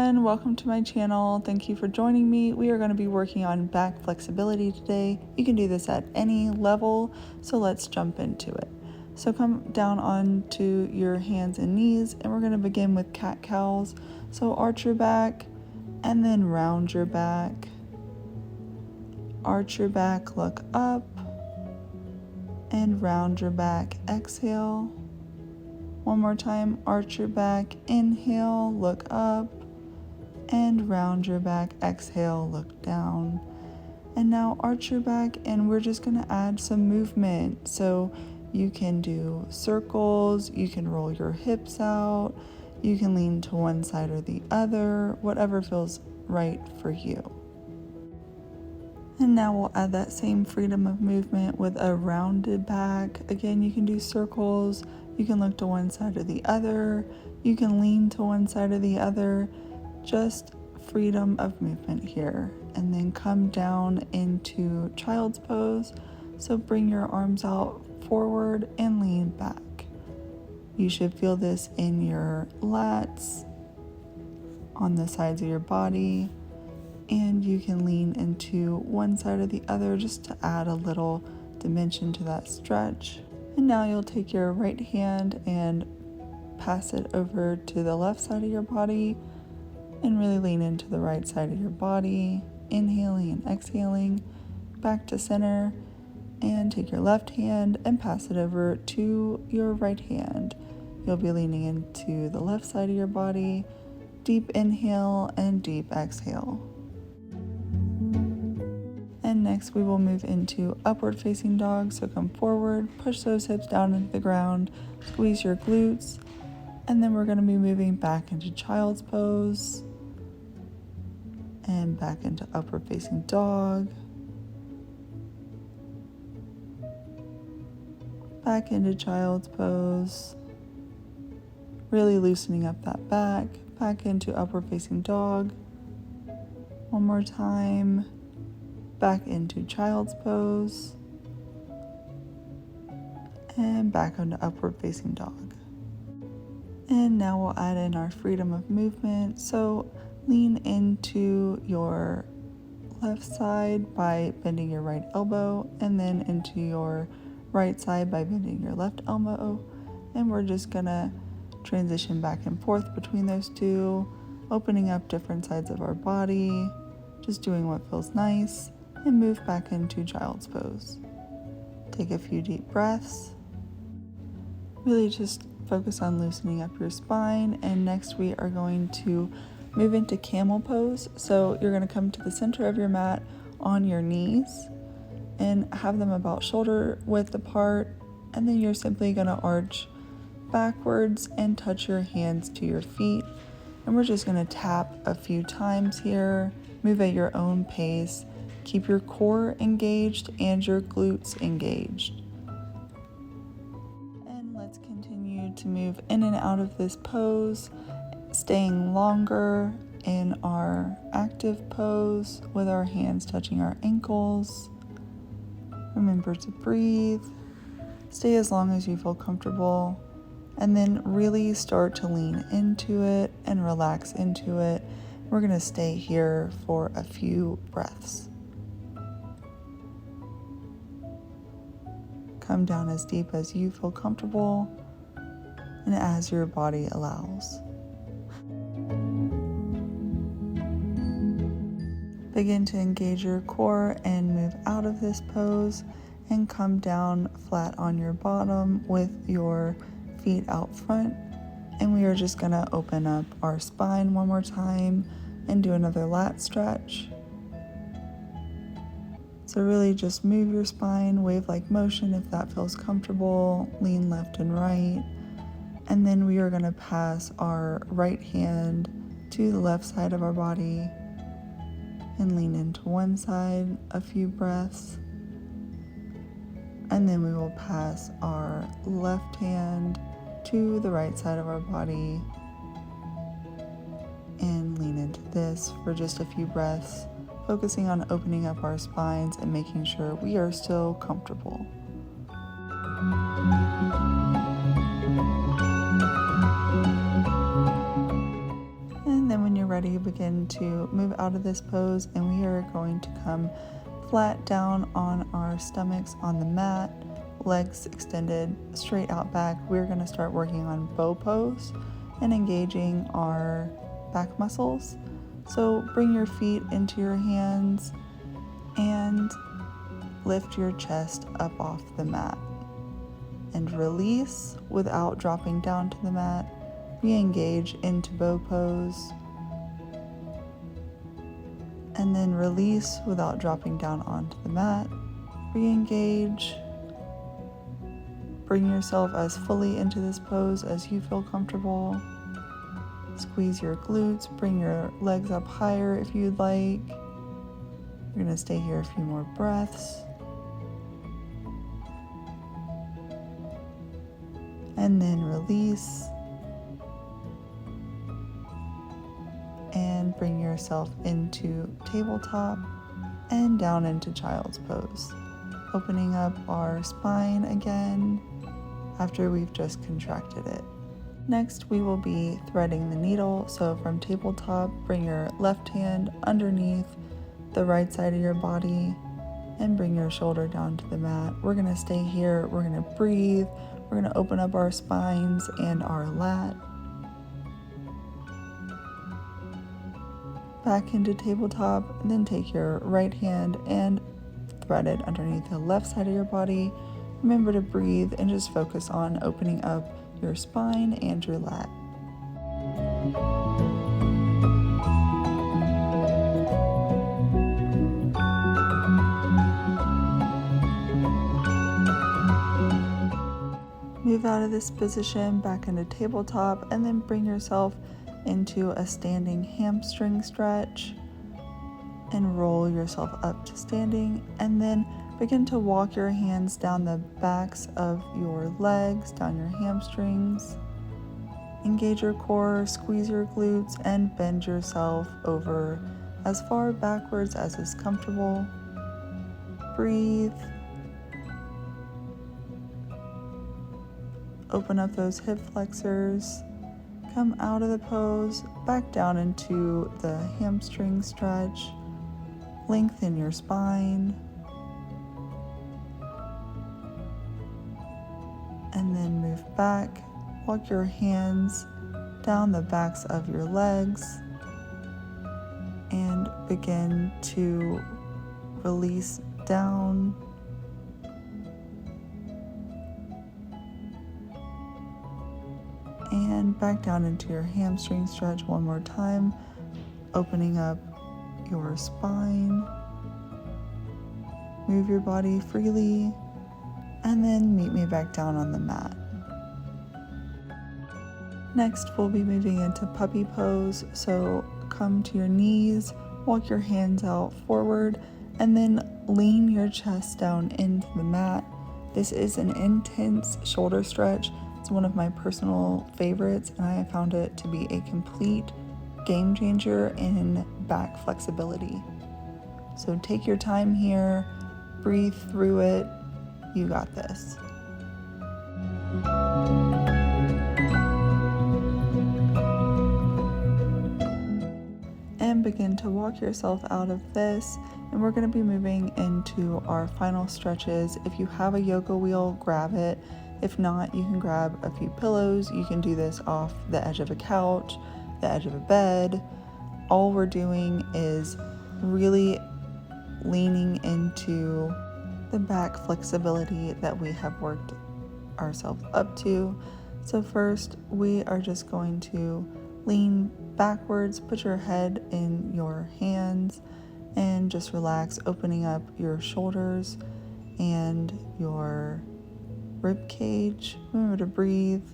everyone, welcome to my channel. Thank you for joining me. We are going to be working on back flexibility today. You can do this at any level, so let's jump into it. So come down onto your hands and knees, and we're going to begin with cat-cows. So arch your back and then round your back. Arch your back, look up, and round your back, exhale. One more time, arch your back, inhale, look up, and round your back, exhale, look down. And now arch your back, and we're just gonna add some movement. So you can do circles, you can roll your hips out, you can lean to one side or the other, whatever feels right for you. And now we'll add that same freedom of movement with a rounded back. Again, you can do circles, you can look to one side or the other, you can lean to one side or the other, just freedom of movement here. And then come down into child's pose. So bring your arms out forward and lean back. You should feel this in your lats, on the sides of your body, and you can lean into one side or the other just to add a little dimension to that stretch. And now you'll take your right hand and pass it over to the left side of your body and really lean into the right side of your body, inhaling and exhaling back to center. And take your left hand and pass it over to your right hand. You'll be leaning into the left side of your body, deep inhale and deep exhale. And next we will move into upward facing dog. So come forward, push those hips down into the ground, squeeze your glutes, and then we're going to be moving back into child's pose and back into upward facing dog, back into child's pose, really loosening up that back into upward facing dog. One more time. Back into child's pose, and back onto upward facing dog. And now we'll add in our freedom of movement. So lean into your left side by bending your right elbow, and then into your right side by bending your left elbow. And we're just gonna transition back and forth between those two, opening up different sides of our body, just doing what feels nice. And move back into child's pose. Take a few deep breaths. Really just focus on loosening up your spine. And next we are going to move into camel pose. So you're going to come to the center of your mat on your knees and have them about shoulder width apart. And then you're simply going to arch backwards and touch your hands to your feet. And we're just going to tap a few times here. Move at your own pace. Keep your core engaged and your glutes engaged. And let's continue to move in and out of this pose, staying longer in our active pose with our hands touching our ankles. Remember to breathe. Stay as long as you feel comfortable, and then really start to lean into it and relax into it. We're going to stay here for a few breaths. Come down as deep as you feel comfortable and as your body allows. Begin to engage your core and move out of this pose and come down flat on your bottom with your feet out front. And we are just going to open up our spine one more time and do another lat stretch. So really just move your spine, wave-like motion if that feels comfortable, lean left and right. And then we are going to pass our right hand to the left side of our body and lean into one side a few breaths. And then we will pass our left hand to the right side of our body and lean into this for just a few breaths, focusing on opening up our spines and making sure we are still comfortable. then when you're ready, begin to move out of this pose, and we are going to come flat down on our stomachs on the mat, legs extended straight out back. We're going to start working on bow pose and engaging our back muscles. So bring your feet into your hands and lift your chest up off the mat. And release without dropping down to the mat. Re-engage into bow pose. And then release without dropping down onto the mat. Re-engage. Bring yourself as fully into this pose as you feel comfortable. Squeeze your glutes, bring your legs up higher if you'd like. You're going to stay here a few more breaths. And then release. And bring yourself into tabletop and down into child's pose. Opening up our spine again after we've just contracted it. Next, we will be threading the needle. So from tabletop, bring your left hand underneath the right side of your body and bring your shoulder down to the mat. We're going to stay here. We're going to breathe. We're going to open up our spines and our lat. Back into tabletop, and then take your right hand and thread it underneath the left side of your body. Remember to breathe and just focus on opening up your spine and your lat. Move out of this position back into tabletop, and then bring yourself into a standing hamstring stretch and roll yourself up to standing, and then begin to walk your hands down the backs of your legs, down your hamstrings. Engage your core, squeeze your glutes, and bend yourself over as far backwards as is comfortable. Breathe. Open up those hip flexors. Come out of the pose, back down into the hamstring stretch. Lengthen your spine. And then move back. Walk your hands down the backs of your legs and begin to release down. And back down into your hamstring stretch one more time, opening up your spine. Move your body freely, and then meet me back down on the mat. Next, we'll be moving into puppy pose. So come to your knees, walk your hands out forward, and then lean your chest down into the mat. This is an intense shoulder stretch. It's one of my personal favorites, and I found it to be a complete game changer in back flexibility. So take your time here, breathe through it. You got this. And begin to walk yourself out of this, and we're going to be moving into our final stretches. If you have a yoga wheel, grab it. If not, you can grab a few pillows. You can do this off the edge of a couch, the edge of a bed. All we're doing is really leaning into the back flexibility that we have worked ourselves up to. So first, we are just going to lean backwards, put your head in your hands, and just relax, opening up your shoulders and your rib cage. Remember to breathe.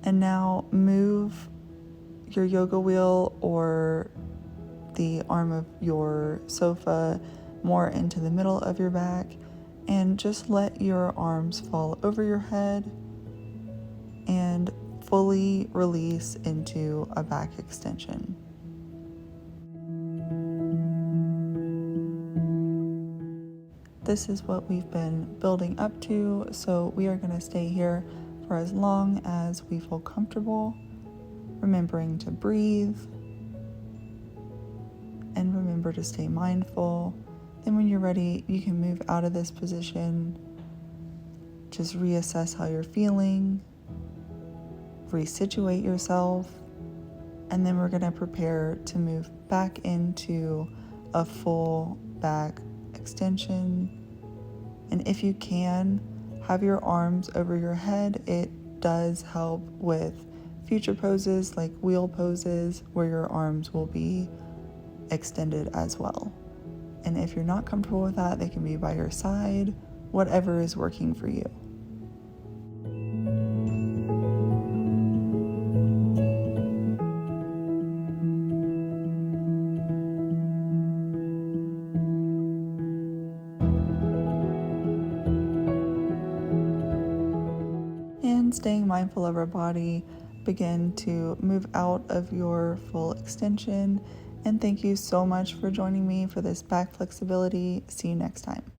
And now move your yoga wheel or the arm of your sofa more into the middle of your back, and just let your arms fall over your head and fully release into a back extension. This is what we've been building up to, so we are going to stay here for as long as we feel comfortable. remembering to breathe and remember to stay mindful. Then when you're ready, you can move out of this position. Just reassess how you're feeling, resituate yourself, and then we're going to prepare to move back into a full back extension. And if you can, have your arms over your head. It does help with future poses like wheel poses where your arms will be extended as well. And if you're not comfortable with that, they can be by your side, whatever is working for you. And staying mindful of our body, begin to move out of your full extension. And thank you so much for joining me for this back flexibility. See you next time.